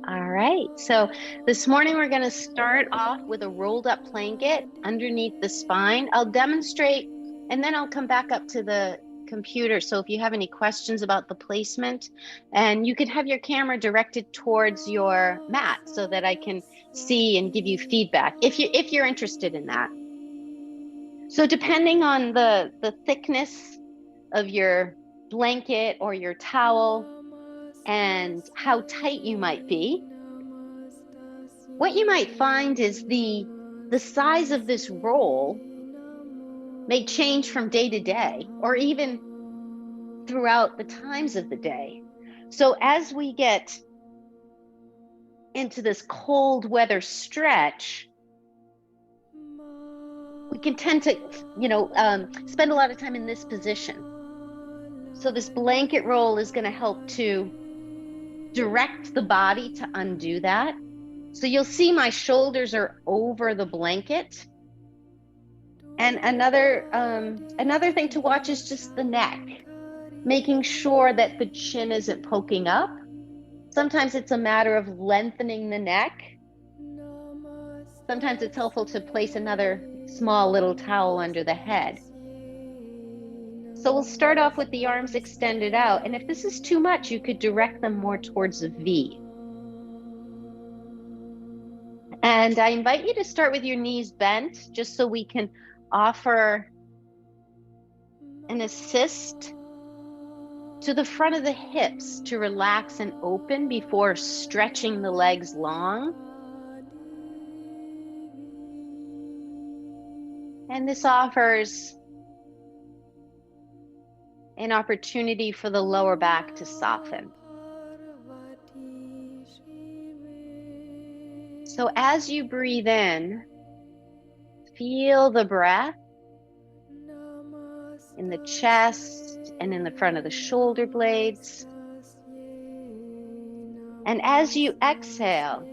All right, so this morning we're going to start off with a rolled up blanket underneath the spine. I'll demonstrate and then I'll come back up to the computer. So if you have any questions about the placement, and you could have your camera directed towards your mat so that I can see and give you feedback if you're interested in that. So depending on the thickness of your blanket or your towel and how tight you might be, what you might find is the size of this roll may change from day to day or even throughout the times of the day. So as we get into this cold weather stretch, we can tend to, spend a lot of time in this position. So this blanket roll is going to help to direct the body to undo that. So you'll see my shoulders are over the blanket. And another thing to watch is just the neck, making sure that the chin isn't poking up. Sometimes it's a matter of lengthening the neck. Sometimes it's helpful to place another small little towel under the head. So we'll start off with the arms extended out. And if this is too much, you could direct them more towards a V. And I invite you to start with your knees bent, just so we can offer an assist to the front of the hips to relax and open before stretching the legs long. And this offers an opportunity for the lower back to soften. So as you breathe in, feel the breath in the chest and in the front of the shoulder blades. And as you exhale,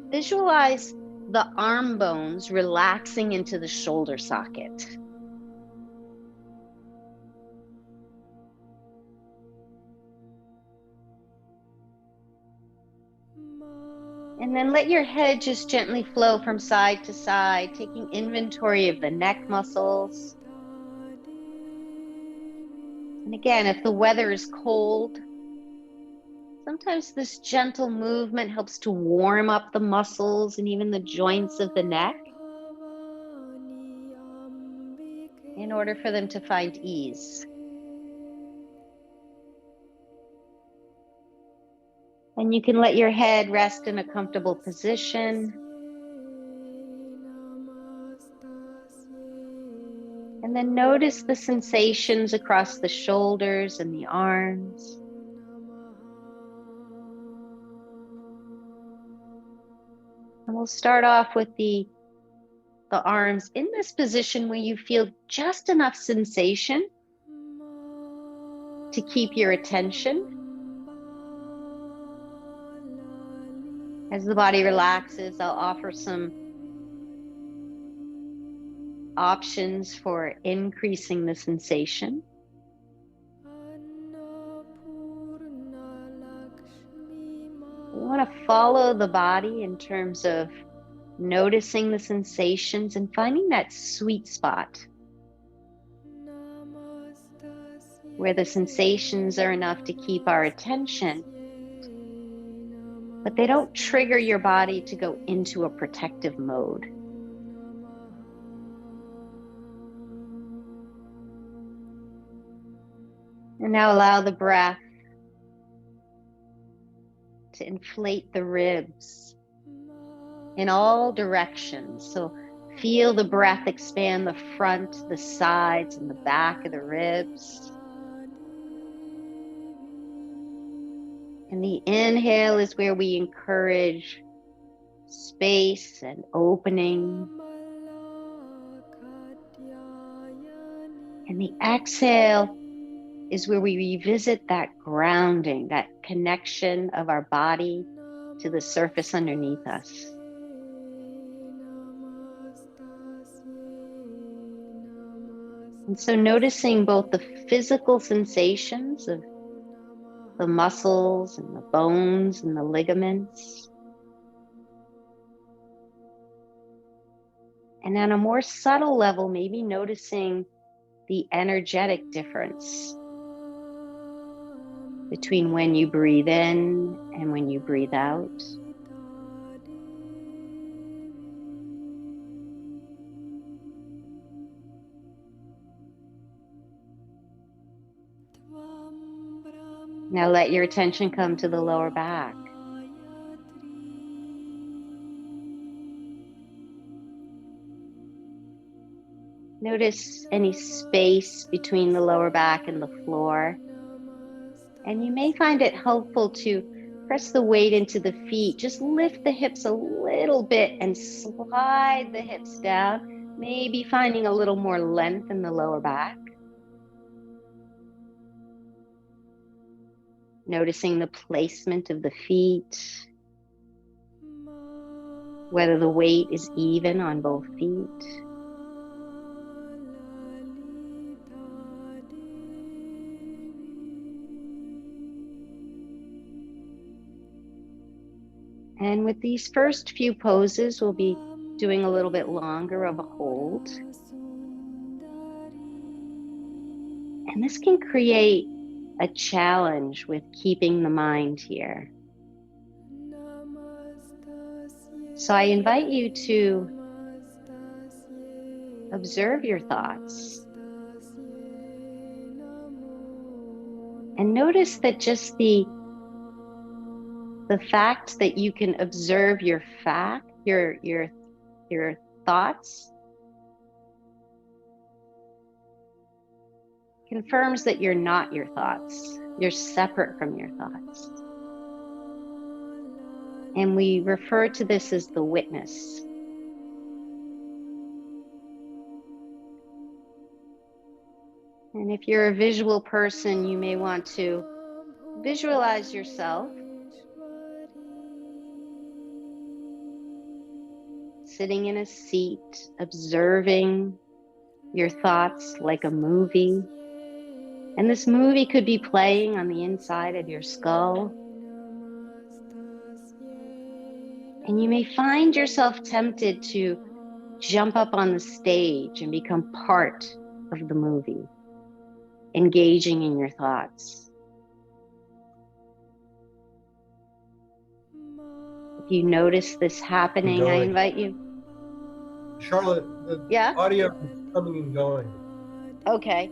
visualize the arm bones relaxing into the shoulder socket. And then let your head just gently flow from side to side, taking inventory of the neck muscles. And again, if the weather is cold, sometimes this gentle movement helps to warm up the muscles and even the joints of the neck in order for them to find ease. And you can let your head rest in a comfortable position. And then notice the sensations across the shoulders and the arms. And we'll start off with the arms in this position where you feel just enough sensation to keep your attention. As the body relaxes, I'll offer some options for increasing the sensation. We want to follow the body in terms of noticing the sensations and finding that sweet spot where the sensations are enough to keep our attention, but they don't trigger your body to go into a protective mode. And now allow the breath to inflate the ribs in all directions. So feel the breath expand the front, the sides, and the back of the ribs. And the inhale is where we encourage space and opening. And the exhale is where we revisit that grounding, that connection of our body to the surface underneath us. And so noticing both the physical sensations of the muscles and the bones and the ligaments. And on a more subtle level, maybe noticing the energetic difference between when you breathe in and when you breathe out. Now let your attention come to the lower back. Notice any space between the lower back and the floor. And you may find it helpful to press the weight into the feet. Just lift the hips a little bit and slide the hips down, maybe finding a little more length in the lower back. Noticing the placement of the feet, whether the weight is even on both feet. And with these first few poses, we'll be doing a little bit longer of a hold. And this can create a challenge with keeping the mind here. So I invite you to observe your thoughts and notice that just the fact that you can observe your thoughts confirms that you're not your thoughts. You're separate from your thoughts. And we refer to this as the witness. And if you're a visual person, you may want to visualize yourself sitting in a seat, observing your thoughts like a movie. And this movie could be playing on the inside of your skull. And you may find yourself tempted to jump up on the stage and become part of the movie, engaging in your thoughts. If you notice this happening, I invite you. Charlotte, the audio is coming and going. Okay.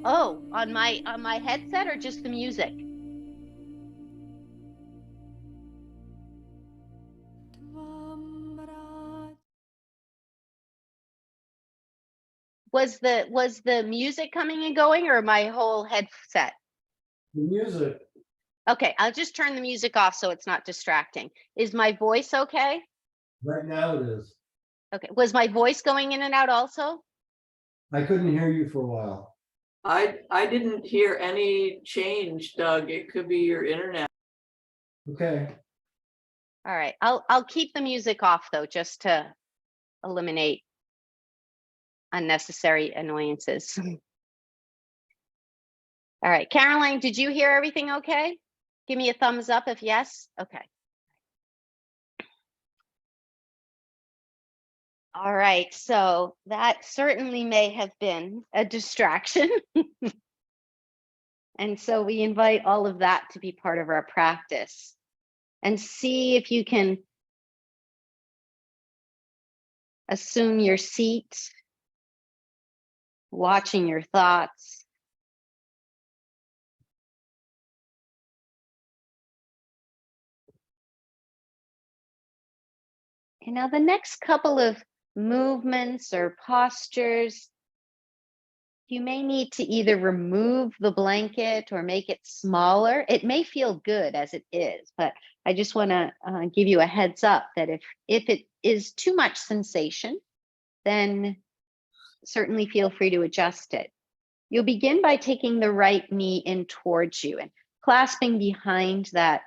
Oh, on my headset or just the music? Was the music coming and going or my whole headset? The music. Okay, I'll just turn the music off so it's not distracting. Is my voice okay? Right now it is. Okay. Was my voice going in and out also? I couldn't hear you for a while. I didn't hear any change, Doug. It could be your internet. Okay. All right. I'll keep the music off though, just to eliminate unnecessary annoyances. All right, Caroline, did you hear everything okay? Give me a thumbs up if yes. Okay. All right, so that certainly may have been a distraction. And so we invite all of that to be part of our practice. And see if you can assume your seat, watching your thoughts. And now the next couple of movements or postures, you may need to either remove the blanket or make it smaller. It may feel good as it is, but I just want to give you a heads up that if it is too much sensation, then certainly feel free to adjust it. You'll begin by taking the right knee in towards you and clasping behind that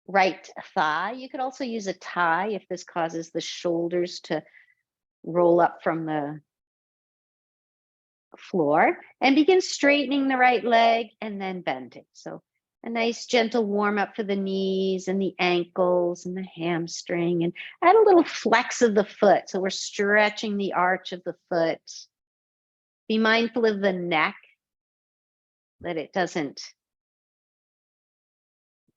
right thigh. You could also use a tie if this causes the shoulders to roll up from the floor, and begin straightening the right leg and then bending. So A nice gentle warm up for the knees and the ankles and the hamstring, and add a little flex of the foot. So we're stretching the arch of the foot. Be mindful of the neck, that it doesn't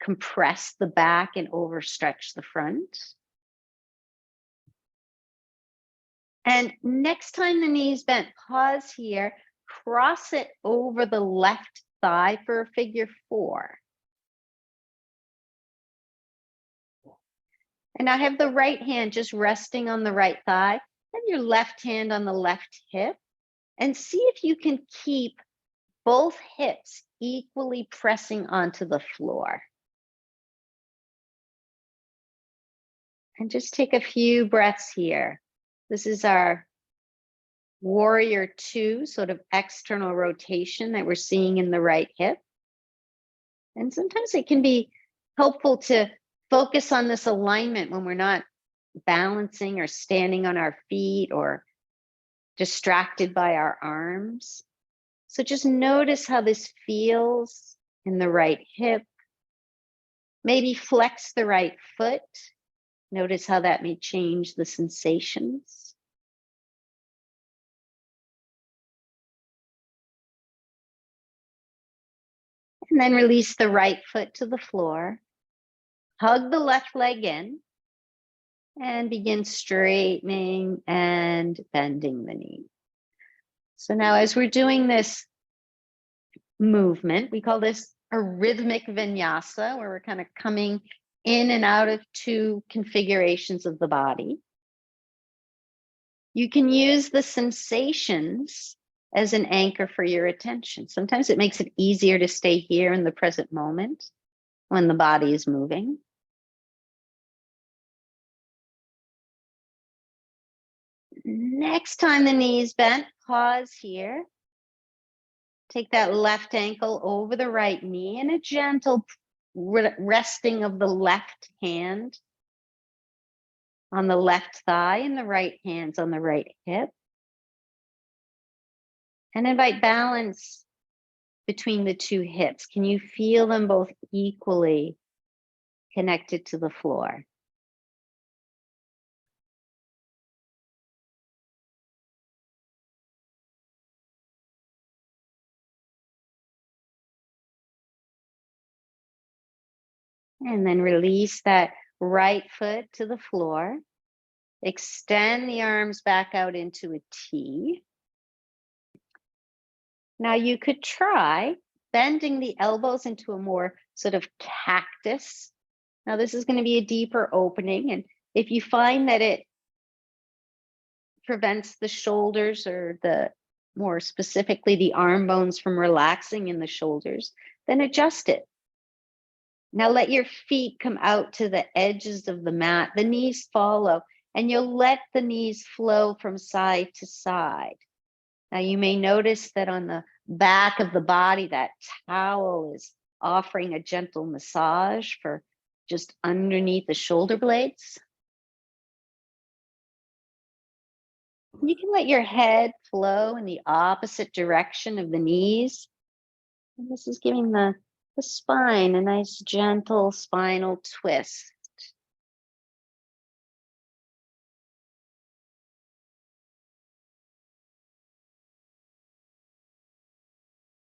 compress the back and overstretch the front. And next time the knee's bent, pause here, cross it over the left thigh for a figure 4. And I have the right hand just resting on the right thigh and your left hand on the left hip. And see if you can keep both hips equally pressing onto the floor. And just take a few breaths here. This is our warrior 2 sort of external rotation that we're seeing in the right hip. And sometimes it can be helpful to focus on this alignment when we're not balancing or standing on our feet or distracted by our arms. So just notice how this feels in the right hip. Maybe flex the right foot. Notice how that may change the sensations. And then release the right foot to the floor. Hug the left leg in and begin straightening and bending the knee. So now as we're doing this movement, we call this a rhythmic vinyasa, where we're kind of coming in and out of 2 configurations of the body. You can use the sensations as an anchor for your attention. Sometimes it makes it easier to stay here in the present moment when the body is moving. Next time the knee is bent, pause here. Take that left ankle over the right knee and a gentle resting of the left hand on the left thigh and the right hand's on the right hip. And invite balance between the 2 hips. Can you feel them both equally connected to the floor? And then release that right foot to the floor. Extend the arms back out into a T. Now you could try bending the elbows into a more sort of cactus. Now this is going to be a deeper opening. And if you find that it prevents the shoulders, or more specifically the arm bones, from relaxing in the shoulders, then adjust it. Now let your feet come out to the edges of the mat. The knees follow, and you'll let the knees flow from side to side. Now you may notice that on the back of the body, that towel is offering a gentle massage for just underneath the shoulder blades. You can let your head flow in the opposite direction of the knees. And this is giving the spine a nice gentle spinal twist.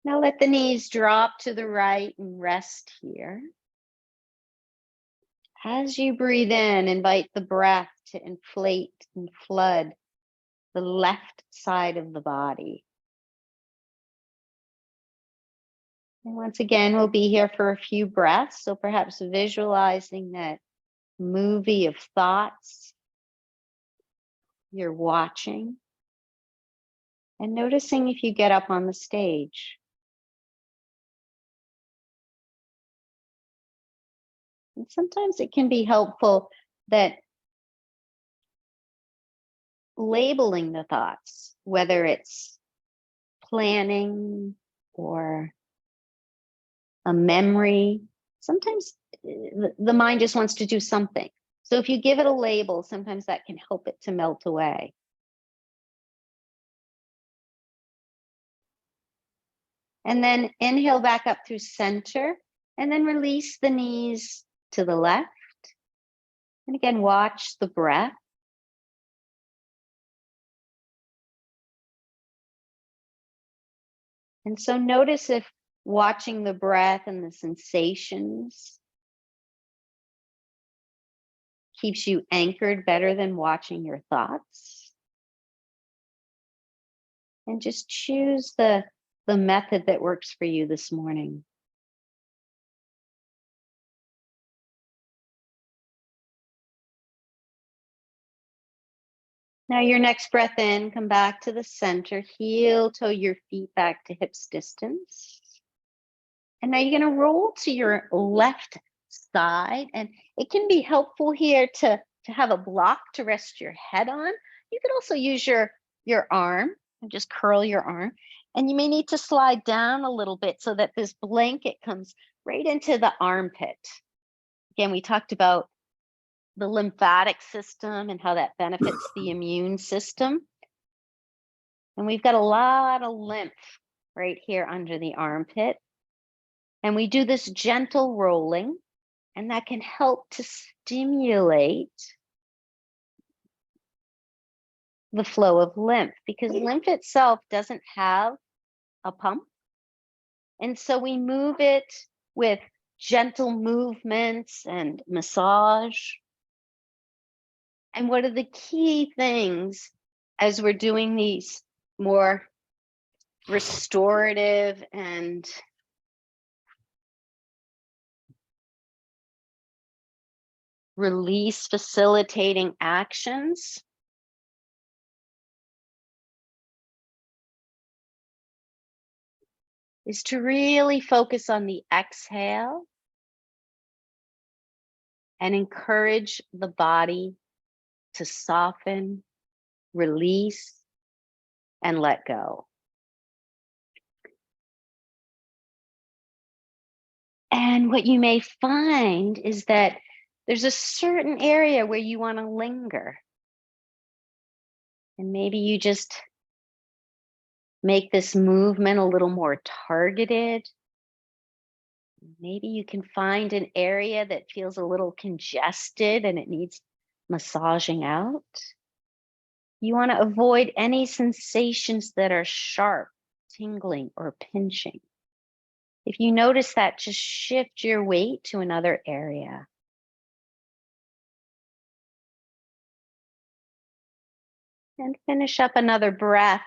Now let the knees drop to the right and rest here. As you breathe in, invite the breath to inflate and flood the left side of the body. And once again, we'll be here for a few breaths. So perhaps visualizing that movie of thoughts you're watching, and noticing if you get up on the stage. And sometimes it can be helpful that labeling the thoughts, whether it's planning or a memory, sometimes the mind just wants to do something. So if you give it a label, sometimes that can help it to melt away. And then inhale back up through center And then release the knees to the left. And again, watch the breath. And so notice if watching the breath and the sensations keeps you anchored better than watching your thoughts. And just choose the method that works for you this morning. Now your next breath in, come back to the center, heel toe your feet back to hips distance. And now you're going to roll to your left side. And it can be helpful here to have a block to rest your head on. You could also use your arm and just curl your arm. And you may need to slide down a little bit so that this blanket comes right into the armpit. Again, we talked about the lymphatic system and how that benefits the immune system. And we've got a lot of lymph right here under the armpit. And we do this gentle rolling, and that can help to stimulate the flow of lymph, because lymph itself doesn't have a pump. And so we move it with gentle movements and massage. And what are the key things as we're doing these more restorative and release facilitating actions? Is to really focus on the exhale and encourage the body to soften, release, and let go. And what you may find is that there's a certain area where you want to linger. And maybe you just make this movement a little more targeted. Maybe you can find an area that feels a little congested and it needs massaging out. You want to avoid any sensations that are sharp, tingling, or pinching. If you notice that, just shift your weight to another area. And finish up another breath.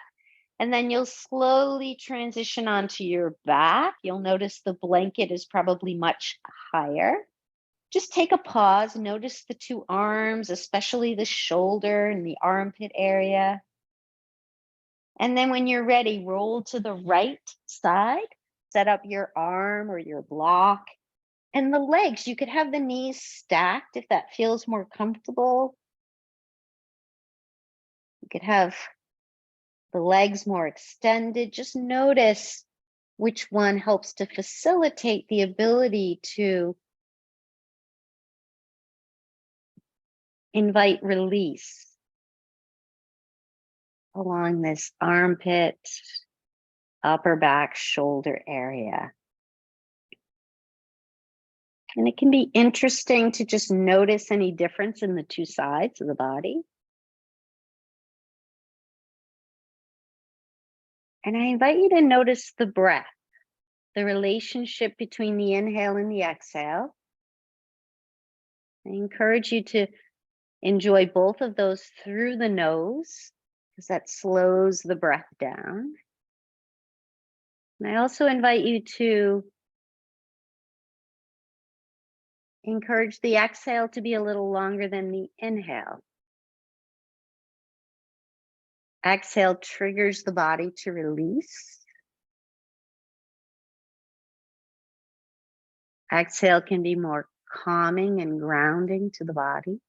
And then you'll slowly transition onto your back. You'll notice the blanket is probably much higher. Just take a pause. Notice the two arms, especially the shoulder and the armpit area. And then when you're ready, roll to the right side. Set up your arm or your block. And the legs, you could have the knees stacked if that feels more comfortable. You could have the legs more extended. Just notice which one helps to facilitate the ability to invite release along this armpit, upper back, shoulder area. And it can be interesting to just notice any difference in the two sides of the body. And I invite you to notice the breath, the relationship between the inhale and the exhale. I encourage you to enjoy both of those through the nose, because that slows the breath down. And I also invite you to encourage the exhale to be a little longer than the inhale. Exhale triggers the body to release. Exhale can be more calming and grounding to the body.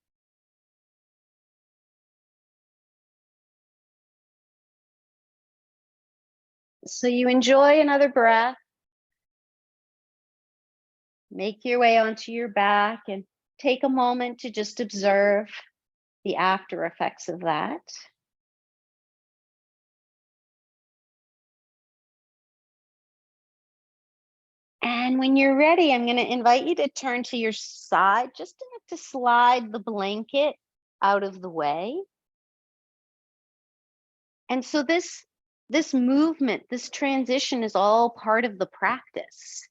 So you enjoy another breath. Make your way onto your back and take a moment to just observe the after effects of that. And when you're ready, I'm going to invite you to turn to your side, just enough to slide the blanket out of the way. And so this movement, this transition is all part of the practice.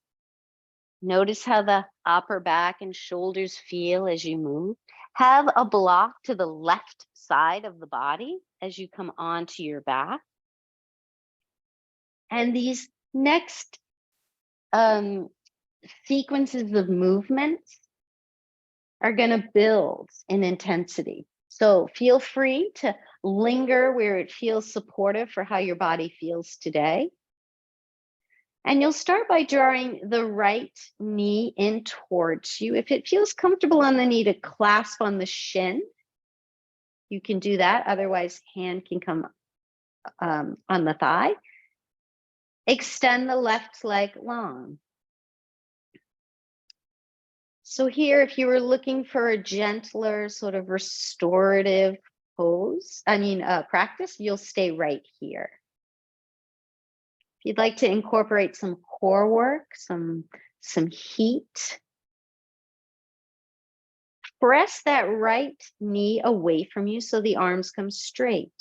Notice how the upper back and shoulders feel as you move. Have a block to the left side of the body as you come onto your back. And these next sequences of movements are going to build in intensity. So feel free to linger where it feels supportive for how your body feels today. And you'll start by drawing the right knee in towards you. If it feels comfortable on the knee to clasp on the shin, you can do that. Otherwise, hand can come on the thigh. Extend the left leg long. So here, if you were looking for a gentler sort of restorative practice, you'll stay right here. If you'd like to incorporate some core work, some heat, press that right knee away from you so the arms come straight.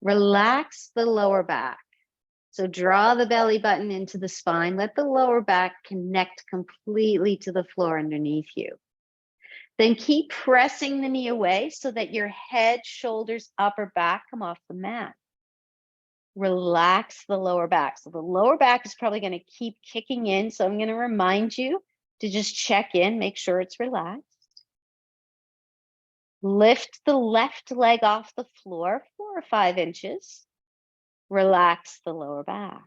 Relax the lower back. So draw the belly button into the spine. Let the lower back connect completely to the floor underneath you. Then keep pressing the knee away so that your head, shoulders, upper back come off the mat. Relax the lower back. So the lower back is probably going to keep kicking in. So I'm going to remind you to just check in, make sure it's relaxed. Lift the left leg off the floor 4 or 5 inches. Relax the lower back.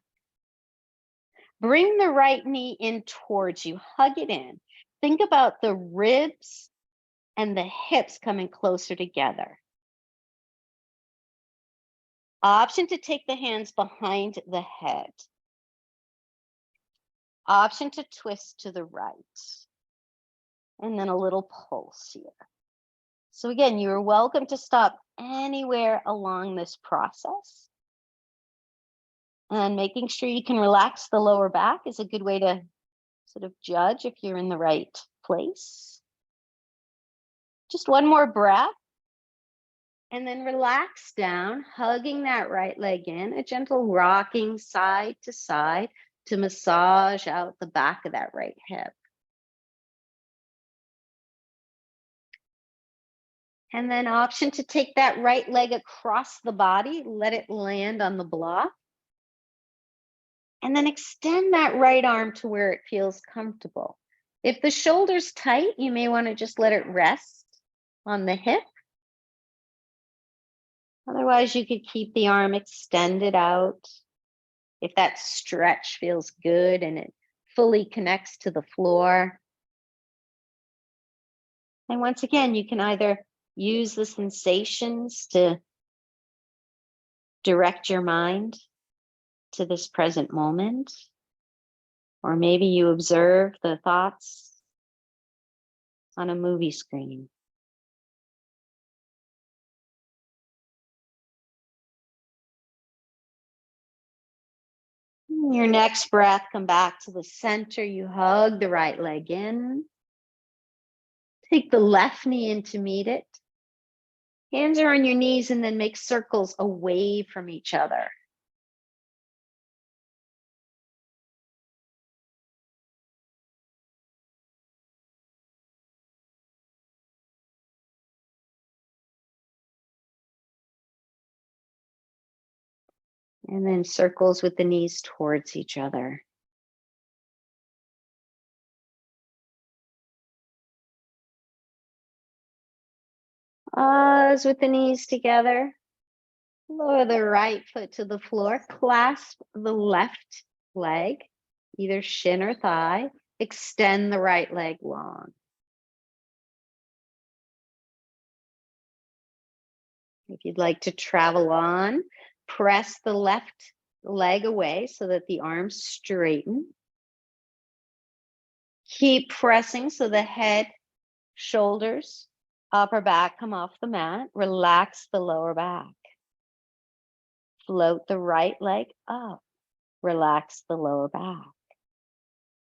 Bring the right knee in towards you. Hug it in. Think about the ribs and the hips coming closer together. Option to take the hands behind the head. Option to twist to the right. And then a little pulse here. So again, you're welcome to stop anywhere along this process. And making sure you can relax the lower back is a good way to sort of judge if you're in the right place. Just one more breath. And then relax down, hugging that right leg in, a gentle rocking side to side to massage out the back of that right hip. And then option to take that right leg across the body, let it land on the block. And then extend that right arm to where it feels comfortable. If the shoulder's tight, you may want to just let it rest on the hip. Otherwise, you could keep the arm extended out. If that stretch feels good and it fully connects to the floor. And once again, you can either use the sensations to direct your mind to this present moment, or maybe you observe the thoughts on a movie screen. Your next breath, come back to the center. You hug the right leg in. Take the left knee in to meet it. Hands are on your knees and then make circles away from each other. And then circles with the knees towards each other. Pause with the knees together. Lower the right foot to the floor. Clasp the left leg, either shin or thigh. Extend the right leg long. If you'd like to travel on, press the left leg away so that the arms straighten. Keep pressing so the head, shoulders, upper back come off the mat. Relax the lower back. Float the right leg up. Relax the lower back.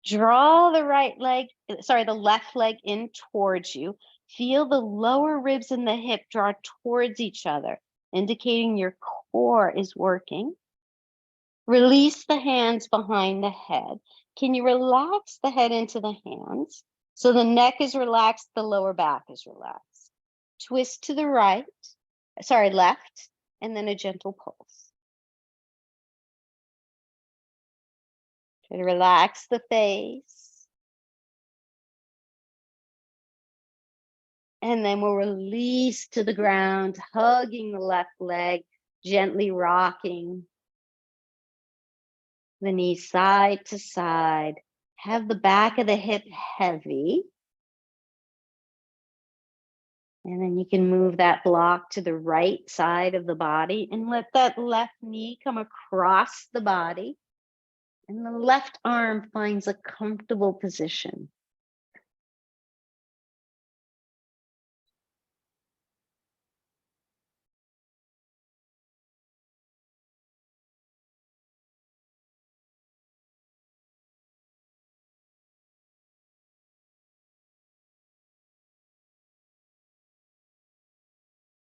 Draw the the left leg in towards you. Feel the lower ribs and the hip draw towards each other, indicating your core is working. Release the hands behind the head. Can you relax the head into the hands? So the neck is relaxed, the lower back is relaxed. Twist to the left, and then a gentle pulse. Try to relax the face. And then we'll release to the ground, hugging the left leg, gently rocking the knees side to side. Have the back of the hip heavy. And then you can move that block to the right side of the body and let that left knee come across the body. And the left arm finds a comfortable position.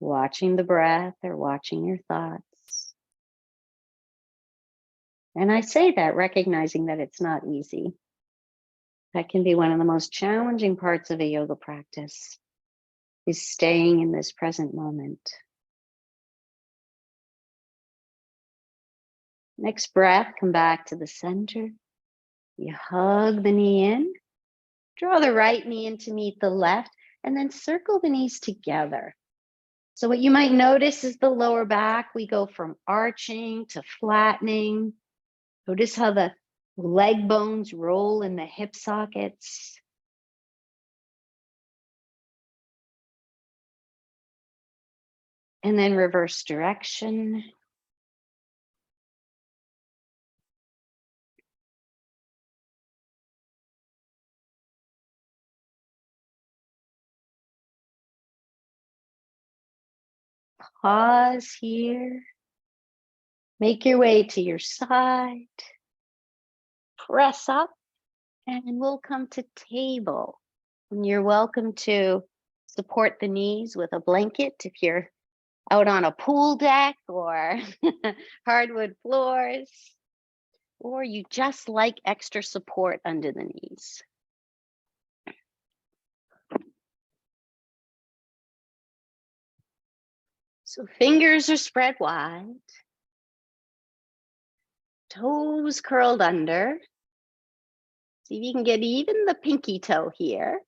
Watching the breath or watching your thoughts. And I say that recognizing that it's not easy. That can be one of the most challenging parts of a yoga practice, is staying in this present moment. Next breath, come back to the center. You hug the knee in, draw the right knee in to meet the left, and then circle the knees together. So what you might notice is the lower back, we go from arching to flattening. Notice how the leg bones roll in the hip sockets. And then reverse direction. Pause here. Make your way to your side. Press up, and we'll come to table. And you're welcome to support the knees with a blanket if you're out on a pool deck or hardwood floors, or you just like extra support under the knees. So fingers are spread wide, toes curled under. See if you can get even the pinky toe here.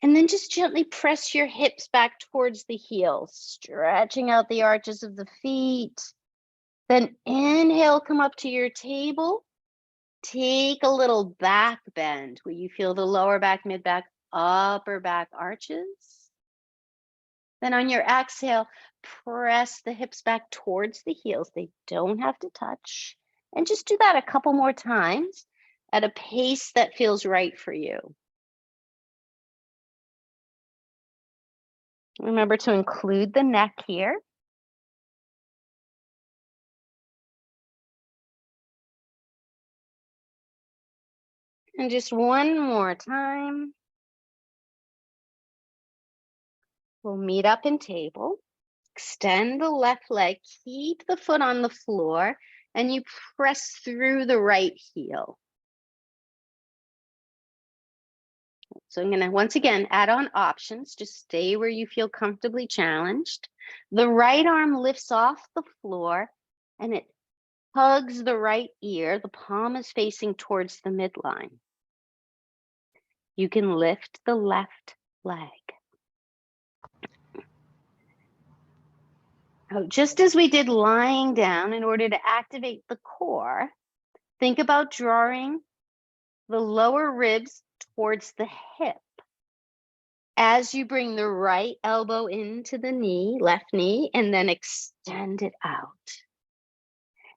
And then just gently press your hips back towards the heels, stretching out the arches of the feet. Then inhale, come up to your table. Take a little back bend where you feel the lower back, mid back, upper back arches. Then on your exhale, press the hips back towards the heels. They don't have to touch. And just do that a couple more times at a pace that feels right for you. Remember to include the neck here. And just one more time. We'll meet up in table. Extend the left leg, keep the foot on the floor, and you press through the right heel. So I'm going to once again add on options. Just stay where you feel comfortably challenged. The right arm lifts off the floor and it hugs the right ear. The palm is facing towards the midline. You can lift the left leg. Now, just as we did lying down, in order to activate the core, think about drawing the lower ribs towards the hip. As you bring the right elbow into the knee, left knee, and then extend it out.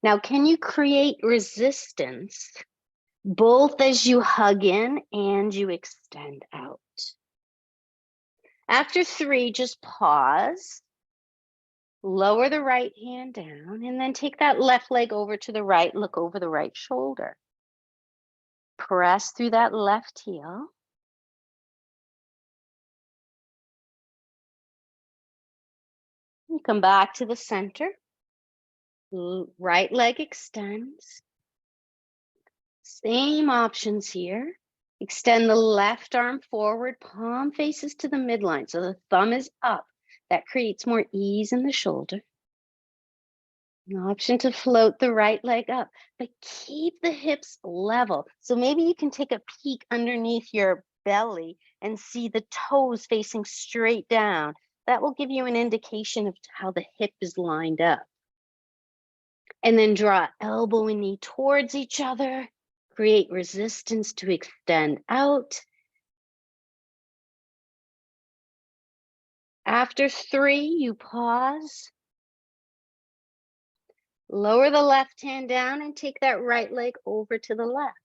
Now, can you create resistance both as you hug in and you extend out? After 3, just pause, lower the right hand down, and then take that left leg over to the right, look over the right shoulder. press through that left heel. You come back to the center. Right leg extends. Same options here. Extend the left arm forward, palm faces to the midline, so the thumb is up. That creates more ease in the shoulder. An option to float the right leg up, but keep the hips level. So maybe you can take a peek underneath your belly and see the toes facing straight down. That will give you an indication of how the hip is lined up. And then draw elbow and knee towards each other. Create resistance to extend out. After 3, you pause. Lower the left hand down and take that right leg over to the left.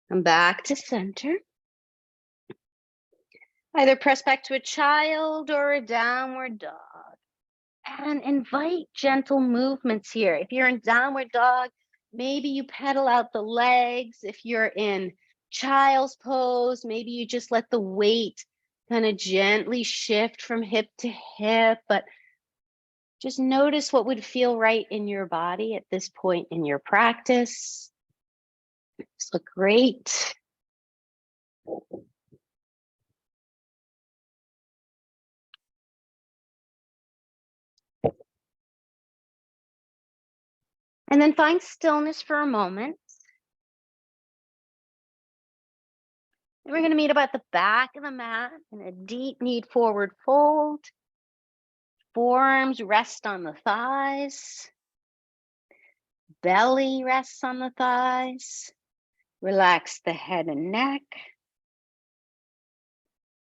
Come back to center. Either press back to a child or a downward dog. And invite gentle movements here. If you're in downward dog, maybe you pedal out the legs. If you're in child's pose, maybe you just let the weight kind of gently shift from hip to hip, but just notice what would feel right in your body at this point in your practice. This look great. And then find stillness for a moment. And we're going to meet about the back of the mat in a deep knee forward fold. Forearms rest on the thighs. Belly rests on the thighs. Relax the head and neck.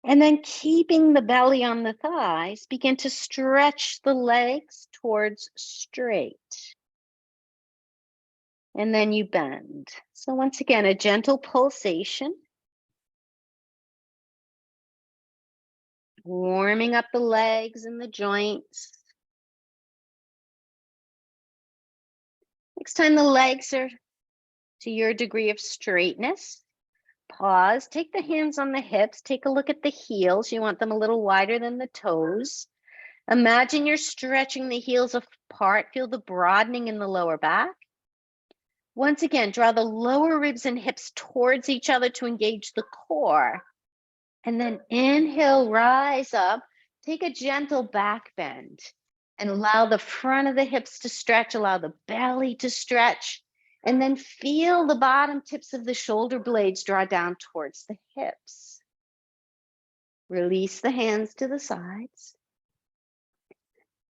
And then keeping the belly on the thighs, begin to stretch the legs towards straight. And then you bend. So once again, a gentle pulsation. Warming up the legs and the joints. Next time the legs are to your degree of straightness, pause, take the hands on the hips, take a look at the heels. You want them a little wider than the toes. Imagine you're stretching the heels apart. Feel the broadening in the lower back. Once again, draw the lower ribs and hips towards each other to engage the core. And then inhale, rise up. Take a gentle back bend and allow the front of the hips to stretch, allow the belly to stretch, and then feel the bottom tips of the shoulder blades draw down towards the hips. Release the hands to the sides.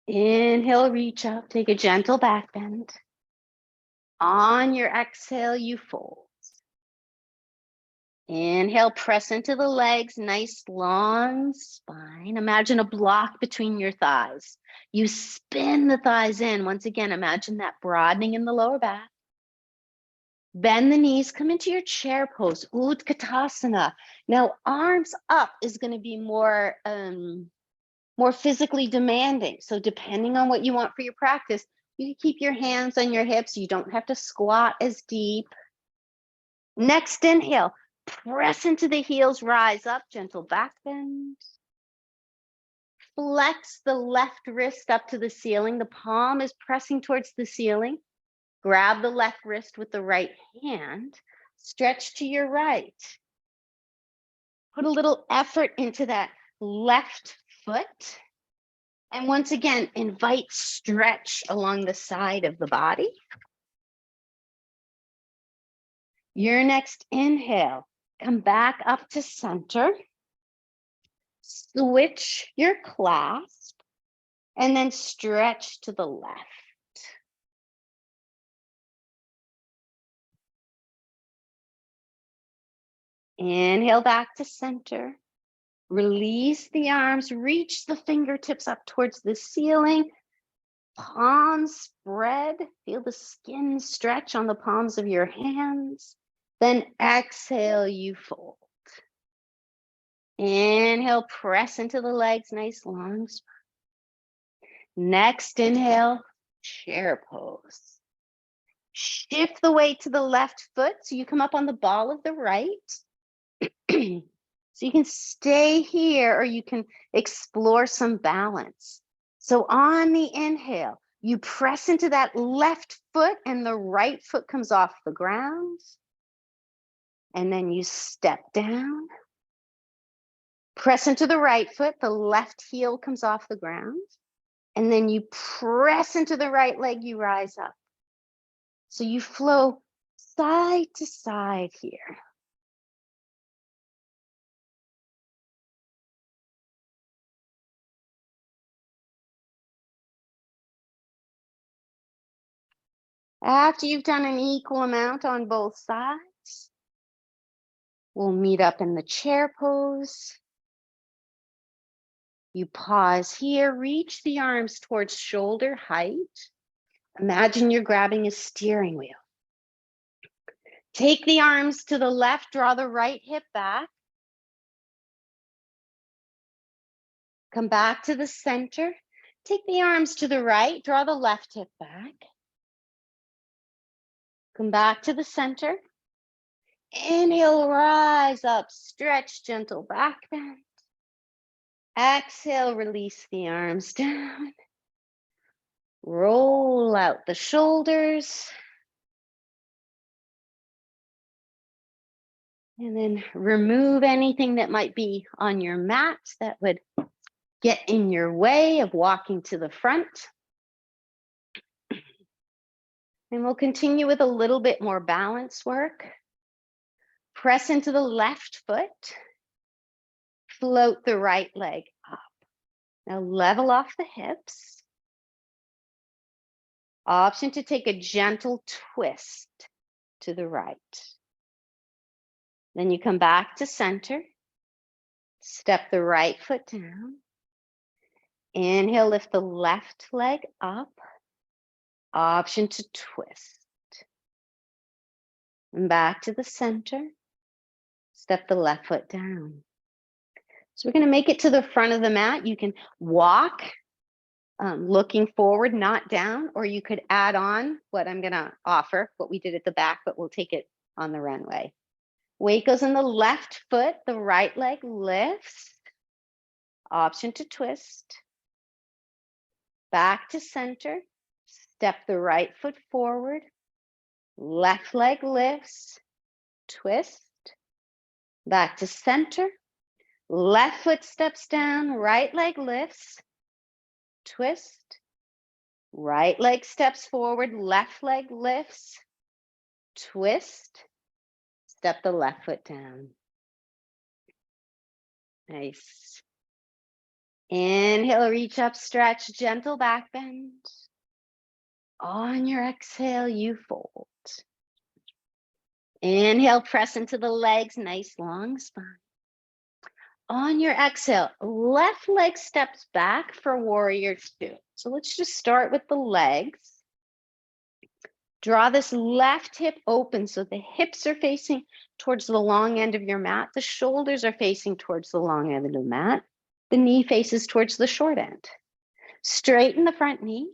Inhale, reach up, take a gentle back bend. On your exhale, you fold. Inhale, press into the legs, nice long spine. Imagine a block between your thighs. You spin the thighs in. Once again, imagine that broadening in the lower back. Bend the knees, come into your chair pose, Utkatasana. Now, arms up is going to be more physically demanding. So depending on what you want for your practice, you can keep your hands on your hips. You don't have to squat as deep. Next inhale, press into the heels, rise up, gentle back bend. Flex the left wrist up to the ceiling. The palm is pressing towards the ceiling. Grab the left wrist with the right hand. Stretch to your right. Put a little effort into that left foot. And once again, invite stretch along the side of the body. Your next inhale, come back up to center. Switch your clasp and then stretch to the left. Inhale back to center. Release the arms, reach the fingertips up towards the ceiling. Palms spread, feel the skin stretch on the palms of your hands. Then exhale, you fold. Inhale, press into the legs, nice long spine. Next inhale, chair pose. Shift the weight to the left foot so you come up on the ball of the right. So you can stay here or you can explore some balance. So on the inhale, you press into that left foot and the right foot comes off the ground. And then you step down. Press into the right foot, the left heel comes off the ground. And then you press into the right leg, you rise up. So you flow side to side here. After you've done an equal amount on both sides, we'll meet up in the chair pose. You pause here, reach the arms towards shoulder height. Imagine you're grabbing a steering wheel. Take the arms to the left, draw the right hip back. Come back to the center. Take the arms to the right, draw the left hip back. Come back to the center. Inhale, rise up, stretch, gentle back bend. Exhale, release the arms down. Roll out the shoulders. And then remove anything that might be on your mat that would get in your way of walking to the front. And we'll continue with a little bit more balance work. Press into the left foot. Float the right leg up. Now level off the hips. Option to take a gentle twist to the right. Then you come back to center. Step the right foot down. Inhale, lift the left leg up. Option to twist. And back to the center. Step the left foot down. So we're going to make it to the front of the mat. You can walk looking forward, not down, or you could add on what I'm going to offer, what we did at the back, but we'll take it on the runway. Weight goes in the left foot, the right leg lifts. Option to twist. Back to center. Step the right foot forward. Left leg lifts. Twist. Back to center. Left foot steps down. Right leg lifts. Twist. Right leg steps forward. Left leg lifts. Twist. Step the left foot down. Nice. Inhale, reach up, stretch, gentle back bend. On your exhale, you fold. Inhale, press into the legs, nice long spine. On your exhale, left leg steps back for warrior two. So let's just start with the legs. Draw this left hip open so the hips are facing towards the long end of your mat. The shoulders are facing towards the long end of the mat. The knee faces towards the short end. Straighten the front knee.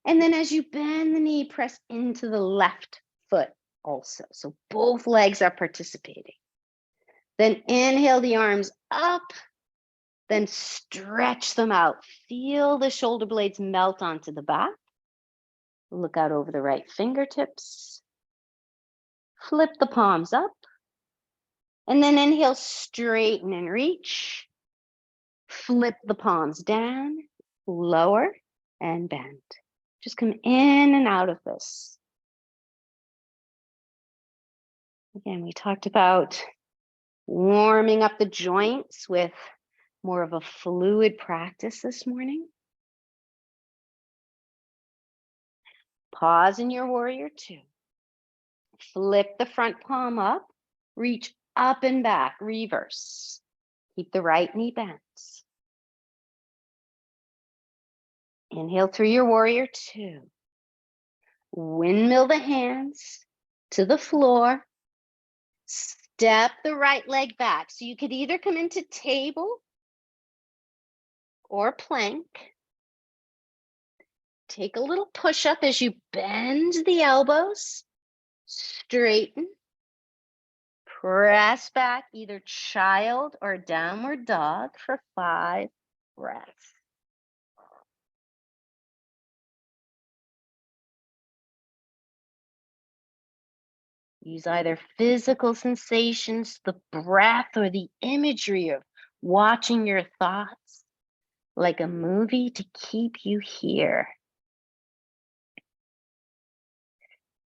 And then as you bend the knee, press into the left foot also. So both legs are participating. Then inhale the arms up, then stretch them out. Feel the shoulder blades melt onto the back. Look out over the right fingertips. Flip the palms up. And then inhale, straighten and reach. Flip the palms down, lower and bend. Just come in and out of this. Again, we talked about warming up the joints with more of a fluid practice this morning. Pause in your warrior two. Flip the front palm up, reach up and back, reverse. Keep the right knee bent. Inhale through your warrior two. Windmill the hands to the floor. Step the right leg back. So you could either come into table or plank. Take a little push up as you bend the elbows, straighten, press back, either child or downward dog for 5 breaths. Use either physical sensations, the breath, or the imagery of watching your thoughts like a movie to keep you here.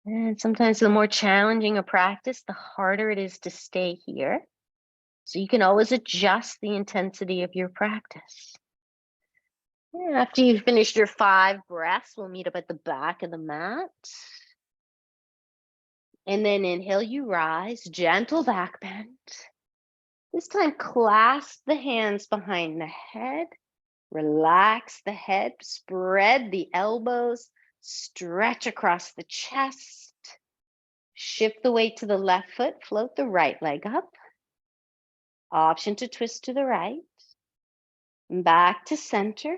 And sometimes the more challenging a practice, the harder it is to stay here. So you can always adjust the intensity of your practice. And after you've finished your 5 breaths, we'll meet up at the back of the mat. And then inhale, you rise, gentle back bend. This time, clasp the hands behind the head, relax the head, spread the elbows, stretch across the chest. Shift the weight to the left foot, float the right leg up. Option to twist to the right. Back to center.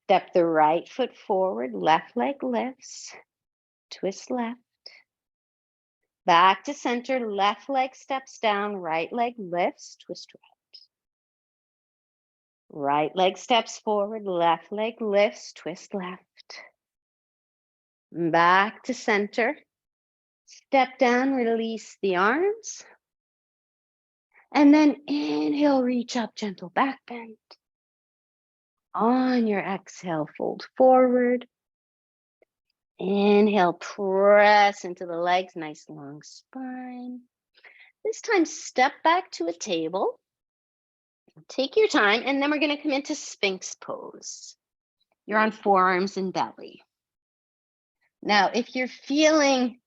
Step the right foot forward, left leg lifts. Twist left. Back to center, left leg steps down, right leg lifts, twist right. Right leg steps forward, left leg lifts, twist left. Back to center. Step down, release the arms. And then inhale, reach up, gentle back bend. On your exhale, fold forward. Inhale, press into the legs, nice long spine. This time, step back to a table. Take your time, and then we're going to come into Sphinx pose. You're on forearms and belly. Now, if you're feeling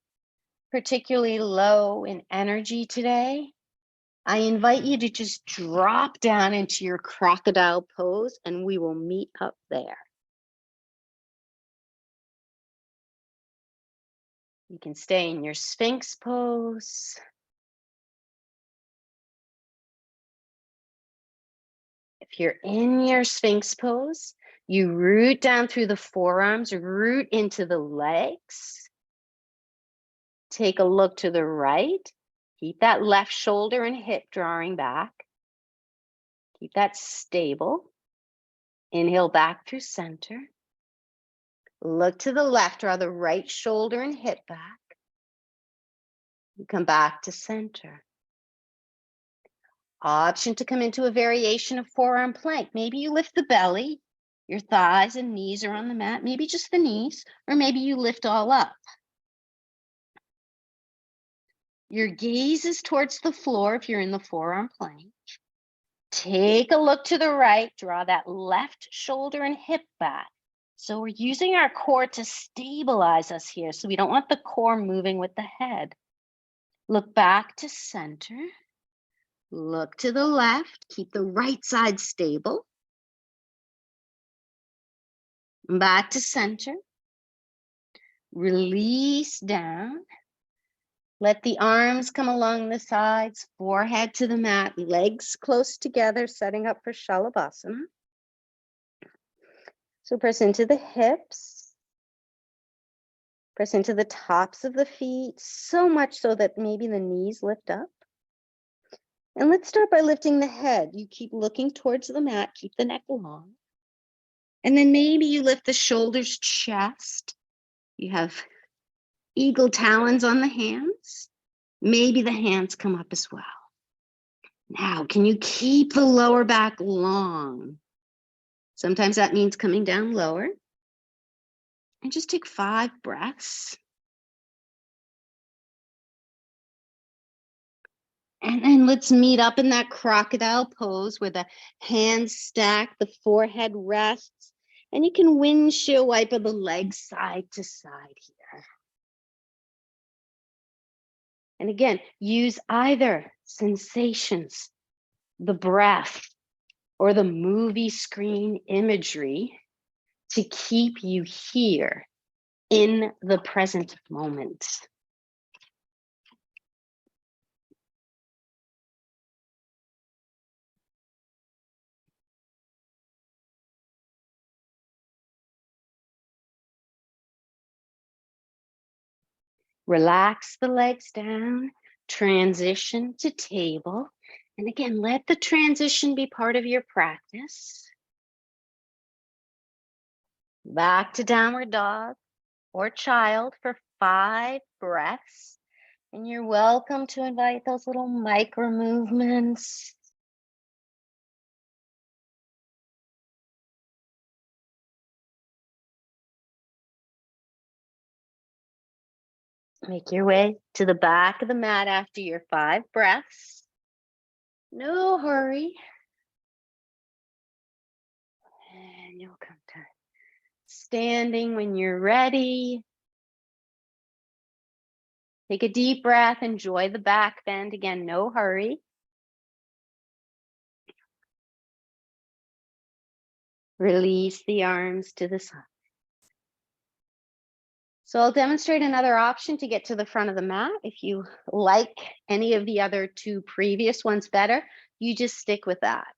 particularly low in energy today, I invite you to just drop down into your crocodile pose, and we will meet up there. You can stay in your Sphinx pose. If you're in your Sphinx pose, you root down through the forearms, root into the legs. Take a look to the right. Keep that left shoulder and hip drawing back. Keep that stable. Inhale back through center. Look to the left, draw the right shoulder and hip back. You come back to center. Option to come into a variation of forearm plank. Maybe you lift the belly, your thighs and knees are on the mat, maybe just the knees, or maybe you lift all up. Your gaze is towards the floor if you're in the forearm plank. Take a look to the right, draw that left shoulder and hip back. So we're using our core to stabilize us here. So we don't want the core moving with the head. Look back to center. Look to the left, keep the right side stable. Back to center. Release down. Let the arms come along the sides, forehead to the mat, legs close together, setting up for Shalabhasana. So press into the hips. Press into the tops of the feet, so much so that maybe the knees lift up. And let's start by lifting the head. You keep looking towards the mat, keep the neck long. And then maybe you lift the shoulders, chest. You have eagle talons on the hands. Maybe the hands come up as well. Now, can you keep the lower back long? Sometimes that means coming down lower. And just take 5 breaths. And then let's meet up in that crocodile pose where the hands stack, the forehead rests, and you can windshield wiper the legs side to side here. And again, use either sensations, the breath, or the movie screen imagery to keep you here in the present moment. Relax the legs down, transition to table. And again, let the transition be part of your practice. Back to downward dog or child for 5 breaths. And you're welcome to invite those little micro movements. Make your way to the back of the mat after your 5 breaths. No hurry. And you'll come to standing when you're ready. Take a deep breath, enjoy the back bend. Again, no hurry. Release the arms to the side. So I'll demonstrate another option to get to the front of the mat. If you like any of the other 2 previous ones better, you just stick with that.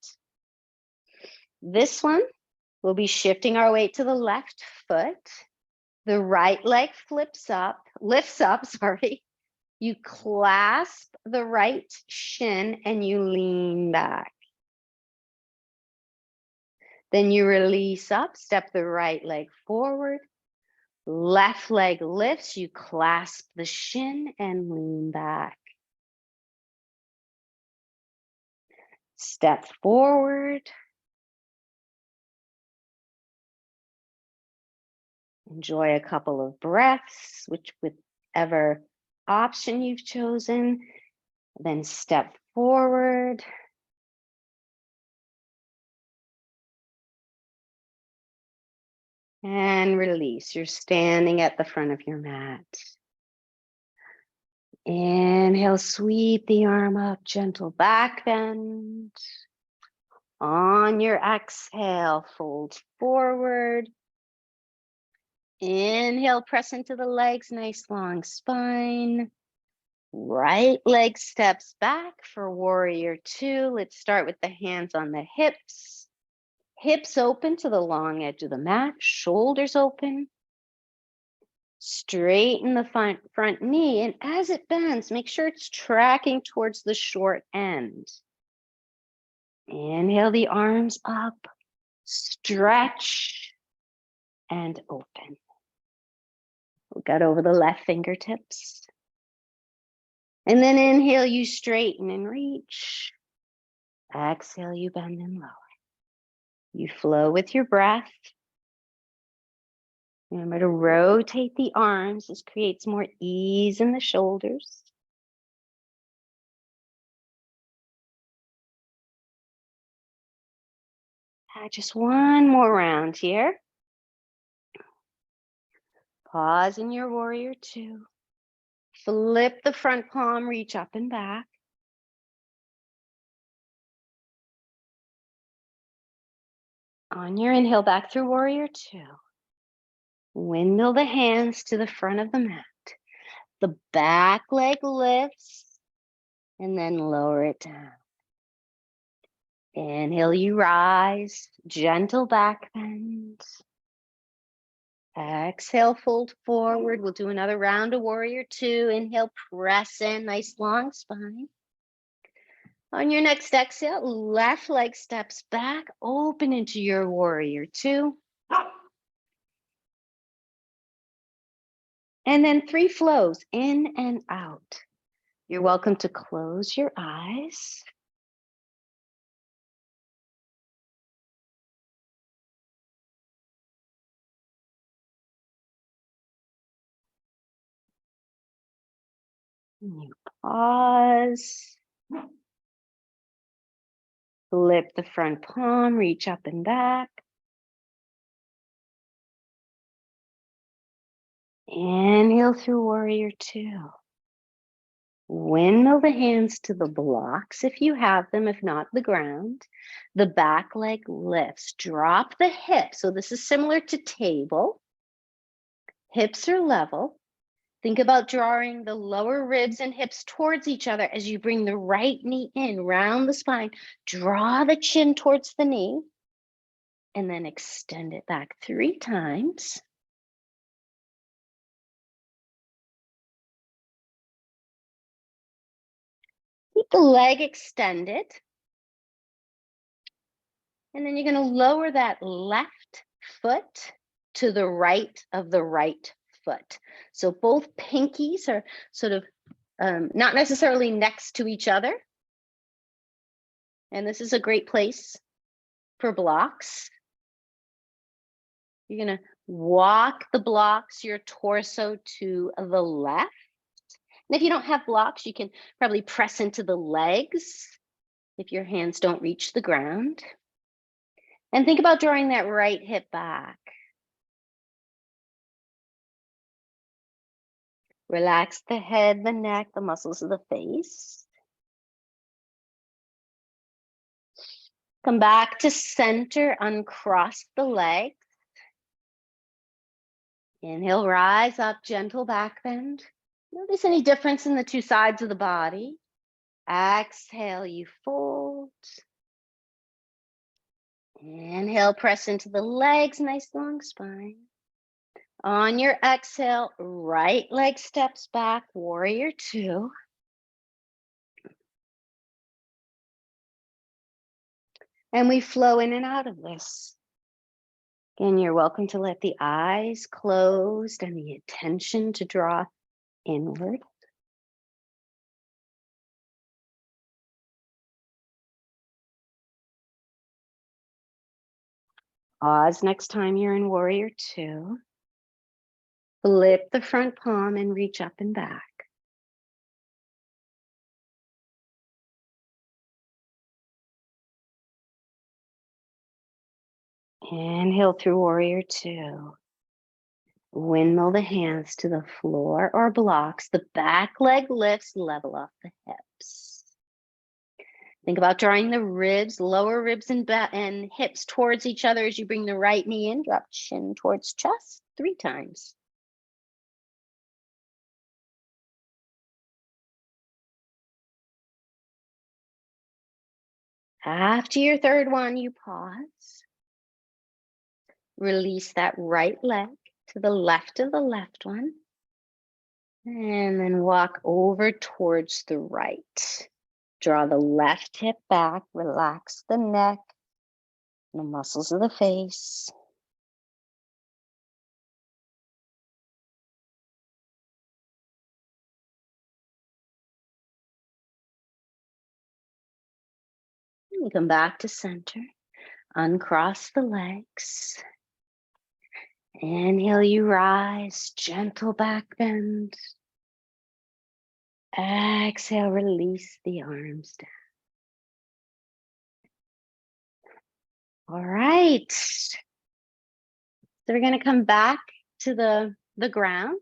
This one, we'll be shifting our weight to the left foot. The right leg lifts up, sorry. You clasp the right shin and you lean back. Then you release up, step the right leg forward. Left leg lifts, you clasp the shin and lean back. Step forward. Enjoy a couple of breaths, whichever option you've chosen. Then step forward. And release. You're standing at the front of your mat. Inhale, sweep the arm up, gentle back bend. On your exhale, fold forward. Inhale, press into the legs, nice long spine. Right leg steps back for warrior 2. Let's start with the hands on the hips. Hips open to the long edge of the mat, shoulders open. Straighten the front knee, and as it bends, make sure it's tracking towards the short end. Inhale the arms up, stretch, and open. We'll get over the left fingertips. And then inhale, you straighten and reach. Exhale, you bend and lower. You flow with your breath. Remember to rotate the arms. This creates more ease in the shoulders. Just one more round here. Pause in your warrior 2. Flip the front palm, reach up and back. On your inhale, back through warrior 2. Windmill the hands to the front of the mat. The back leg lifts and then lower it down. Inhale, you rise, gentle back bend. Exhale, fold forward. We'll do another round of warrior 2. Inhale, press in, nice long spine. On your next exhale, left leg steps back, open into your warrior 2. And then 3 flows, in and out. You're welcome to close your eyes. You pause. Flip the front palm, reach up and back. Inhale through warrior 2. Windmill the hands to the blocks if you have them, if not the ground. The back leg lifts. Drop the hips. So this is similar to table. Hips are level. Think about drawing the lower ribs and hips towards each other as you bring the right knee in, round the spine. Draw the chin towards the knee. And then extend it back 3 times. Keep the leg extended. And then you're going to lower that left foot to the right of the right foot. So both pinkies are sort of not necessarily next to each other. And this is a great place for blocks. You're going to walk the blocks, your torso to the left. And if you don't have blocks, you can probably press into the legs if your hands don't reach the ground. And think about drawing that right hip back. Relax the head, the neck, the muscles of the face. Come back to center, uncross the legs. Inhale, rise up, gentle back bend. Notice any difference in the two sides of the body. Exhale, you fold. Inhale, press into the legs, nice long spine. On your exhale, right leg steps back, warrior two. And we flow in and out of this. Again, you're welcome to let the eyes closed and the attention to draw inward. Pause next time you're in warrior two. Flip the front palm and reach up and back. Inhale through warrior two. Windmill the hands to the floor or blocks. The back leg lifts, level off the hips. Think about drawing the ribs, lower ribs and hips towards each other as you bring the right knee in. Drop chin towards chest 3 times. After your third one, you pause. Release that right leg to the left of the left one. And then walk over towards the right. Draw the left hip back, relax the neck, the muscles of the face. And come back to center. Uncross the legs. Inhale, you rise, gentle back bend. Exhale, release the arms down. All right. So we're going to come back to the ground,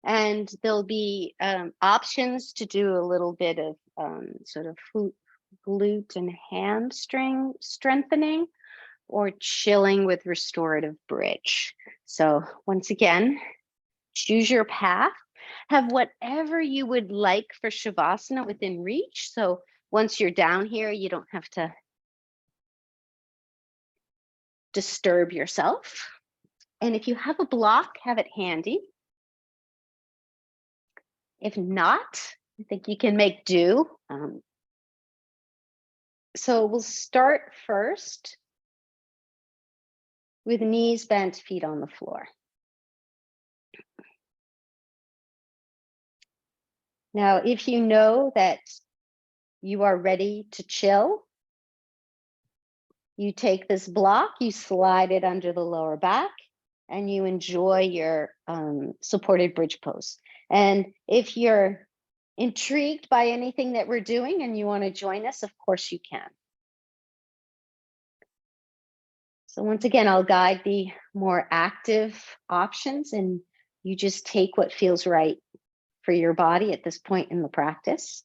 and there'll be options to do a little bit of sort of glute and hamstring strengthening, or chilling with restorative bridge. So once again, choose your path. Have whatever you would like for Shavasana within reach. So once you're down here, you don't have to disturb yourself. And if you have a block, have it handy. If not, I think you can make do. So we'll start first with knees bent, feet on the floor. Now, if you know that you are ready to chill, you take this block, you slide it under the lower back, and you enjoy your supported bridge pose. And if you're intrigued by anything that we're doing and you want to join us, of course you can. So once again, I'll guide the more active options, and you just take what feels right for your body at this point in the practice.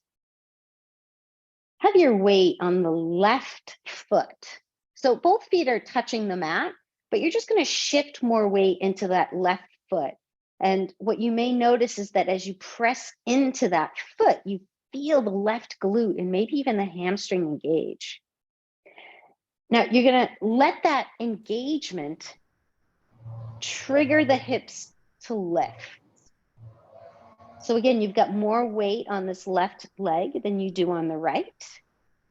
Have your weight on the left foot. So both feet are touching the mat, but you're just going to shift more weight into that left foot. And what you may notice is that as you press into that foot, you feel the left glute and maybe even the hamstring engage. Now you're going to let that engagement trigger the hips to lift. So again, you've got more weight on this left leg than you do on the right.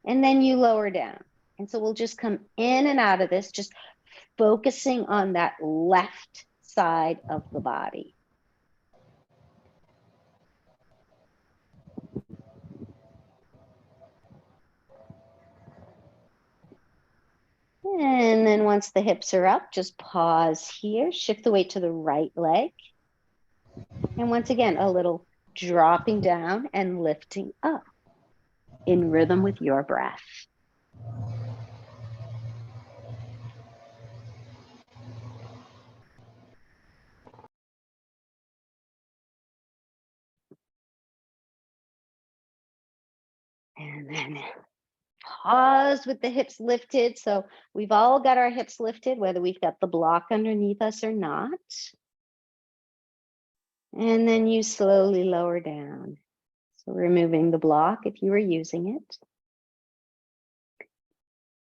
And then you lower down. And so we'll just come in and out of this, just focusing on that left side of the body. And then once the hips are up, just pause here, shift the weight to the right leg. And once again, a little dropping down and lifting up in rhythm with your breath. And then pause with the hips lifted. So we've all got our hips lifted, whether we've got the block underneath us or not. And then you slowly lower down. So removing the block if you were using it.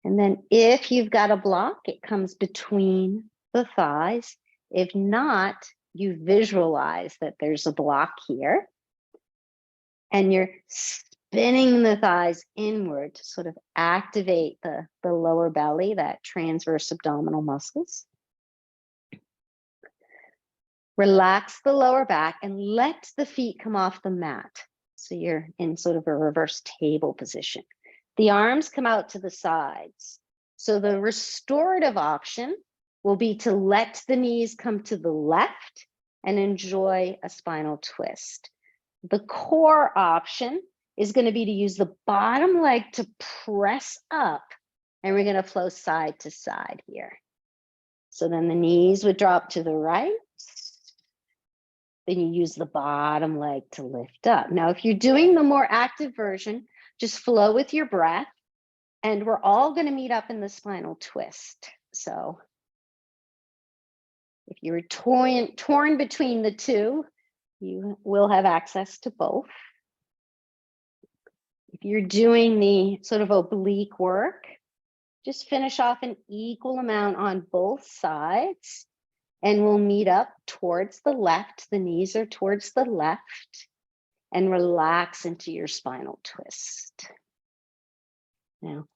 And then if you've got a block, it comes between the thighs. If not, you visualize that there's a block here. And you're spinning the thighs inward to sort of activate the lower belly, that transverse abdominal muscles. Relax the lower back and let the feet come off the mat. So you're in sort of a reverse table position. The arms come out to the sides. So the restorative option will be to let the knees come to the left and enjoy a spinal twist. The core option is going to be to use the bottom leg to press up, and we're going to flow side to side here. So then the knees would drop to the right. Then you use the bottom leg to lift up. Now, if you're doing the more active version, just flow with your breath, and we're all going to meet up in the spinal twist. So if you're torn between the two, you will have access to both. If you're doing the sort of oblique work, just finish off an equal amount on both sides, and we'll meet up towards the left. The knees are towards the left, and relax into your spinal twist. Now,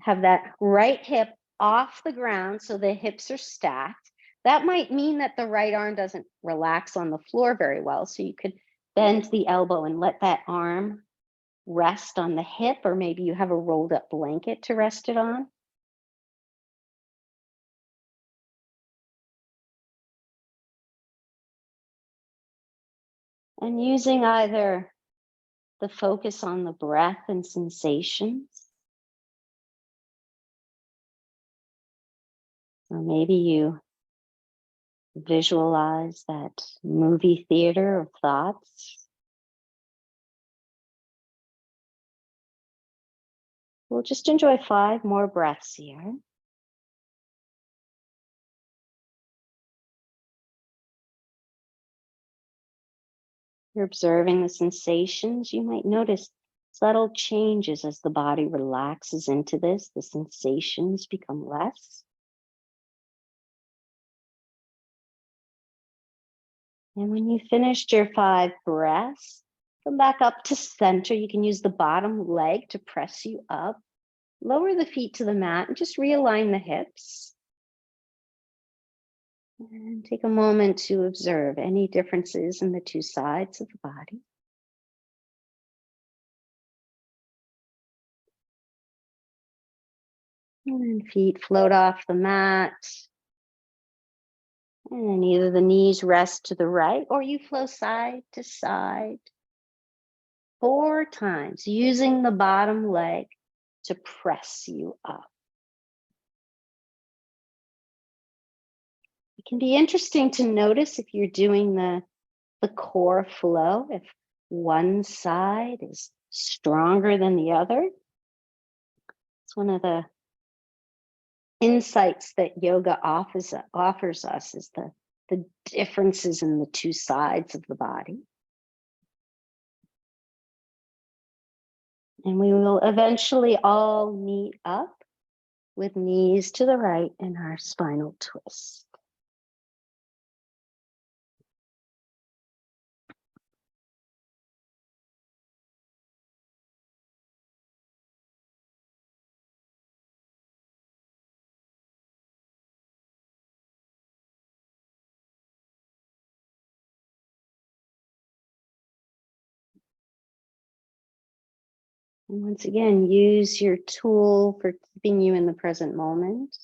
have that right hip off the ground so the hips are stacked. That might mean that the right arm doesn't relax on the floor very well. So you could bend the elbow and let that arm rest on the hip, or maybe you have a rolled up blanket to rest it on. And using either the focus on the breath and sensations, or maybe you visualize that movie theater of thoughts. We'll just enjoy 5 more breaths here. You're observing the sensations. You might notice subtle changes as the body relaxes into this. The sensations become less. And when you finished your 5 breaths, come back up to center. You can use the bottom leg to press you up. Lower the feet to the mat and just realign the hips. And take a moment to observe any differences in the 2 sides of the body. And then feet float off the mat. And then either the knees rest to the right or you flow side to side 4 times, using the bottom leg to press you up. It can be interesting to notice if you're doing the core flow, if one side is stronger than the other. It's one of the insights that yoga offers us is the differences in the 2 sides of the body. And we will eventually all meet up with knees to the right in our spinal twist. And once again, use your tool for keeping you in the present moment.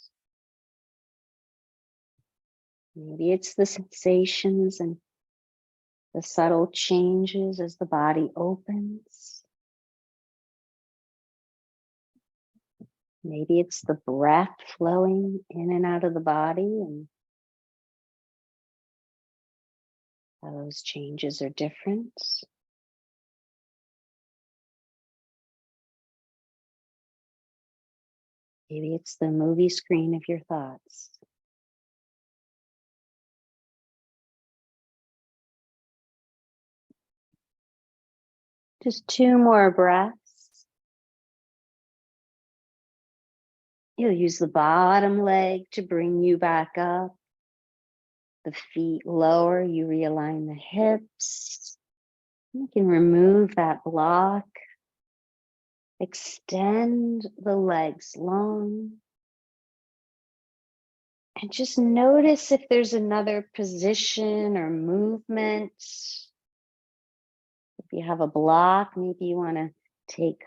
Maybe it's the sensations and the subtle changes as the body opens. Maybe it's the breath flowing in and out of the body and how those changes are different. Maybe it's the movie screen of your thoughts. Just 2 more breaths. You'll use the bottom leg to bring you back up. The feet lower, you realign the hips. You can remove that block. Extend the legs long. And just notice if there's another position or movement. If you have a block, maybe you want to take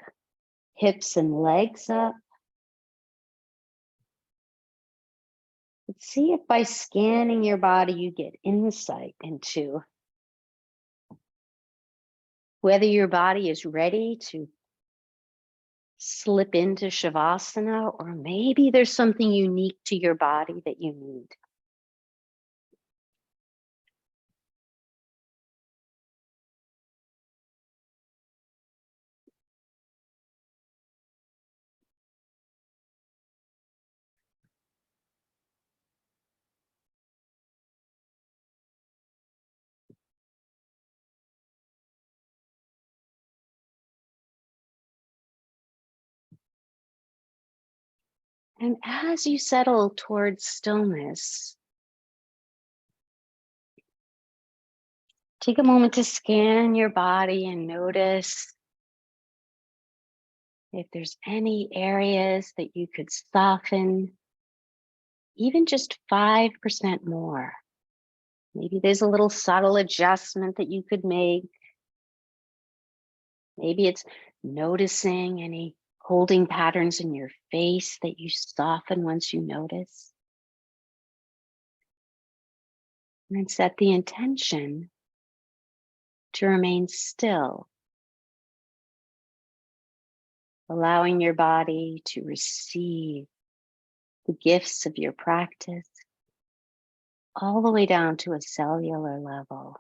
hips and legs up. But see if by scanning your body, you get insight into whether your body is ready to slip into Shavasana, or maybe there's something unique to your body that you need. And as you settle towards stillness, take a moment to scan your body and notice if there's any areas that you could soften, even just 5% more. Maybe there's a little subtle adjustment that you could make. Maybe it's noticing any holding patterns in your face that you soften once you notice. And then set the intention to remain still, allowing your body to receive the gifts of your practice all the way down to a cellular level.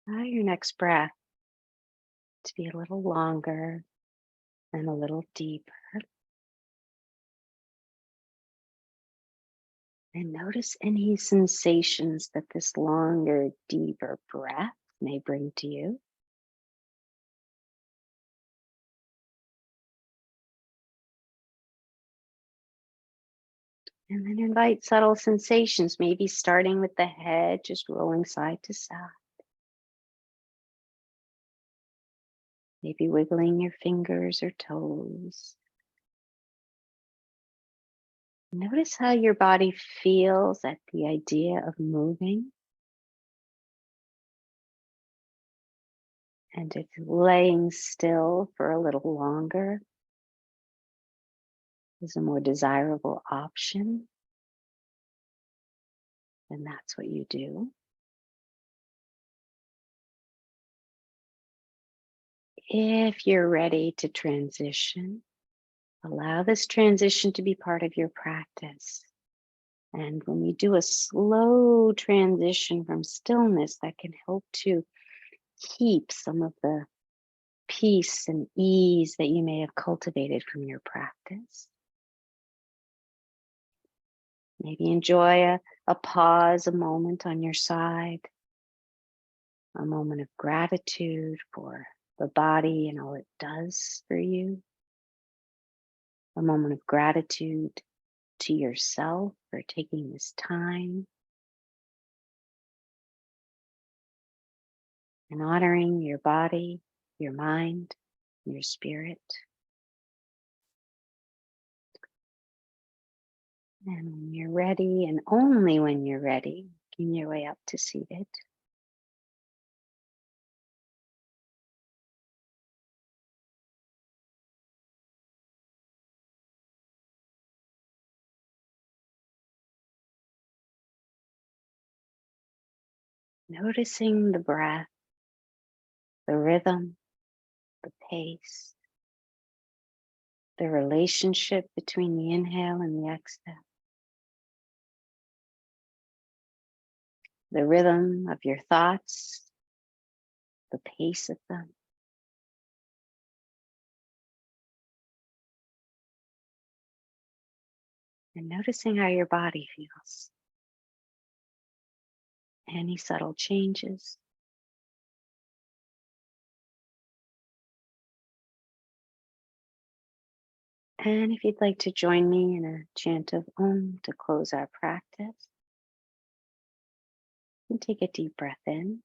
Allow your next breath to be a little longer and a little deeper. And notice any sensations that this longer, deeper breath may bring to you. And then invite subtle sensations, maybe starting with the head, just rolling side to side. Maybe wiggling your fingers or toes. Notice how your body feels at the idea of moving. And if laying still for a little longer is a more desirable option, then that's what you do. If you're ready to transition, allow this transition to be part of your practice. And when we do a slow transition from stillness, that can help to keep some of the peace and ease that you may have cultivated from your practice. Maybe enjoy a pause, a moment on your side, a moment of gratitude for the body and all it does for you, a moment of gratitude to yourself for taking this time and honoring your body, your mind, your spirit. And when you're ready, and only when you're ready, working your way up to seated. Noticing the breath, the rhythm, the pace, the relationship between the inhale and the exhale, the rhythm of your thoughts, the pace of them. And noticing how your body feels. Any subtle changes. And if you'd like to join me in a chant of Om to close our practice, and take a deep breath in.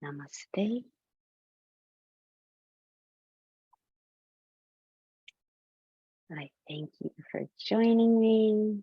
Namaste. I thank you for joining me.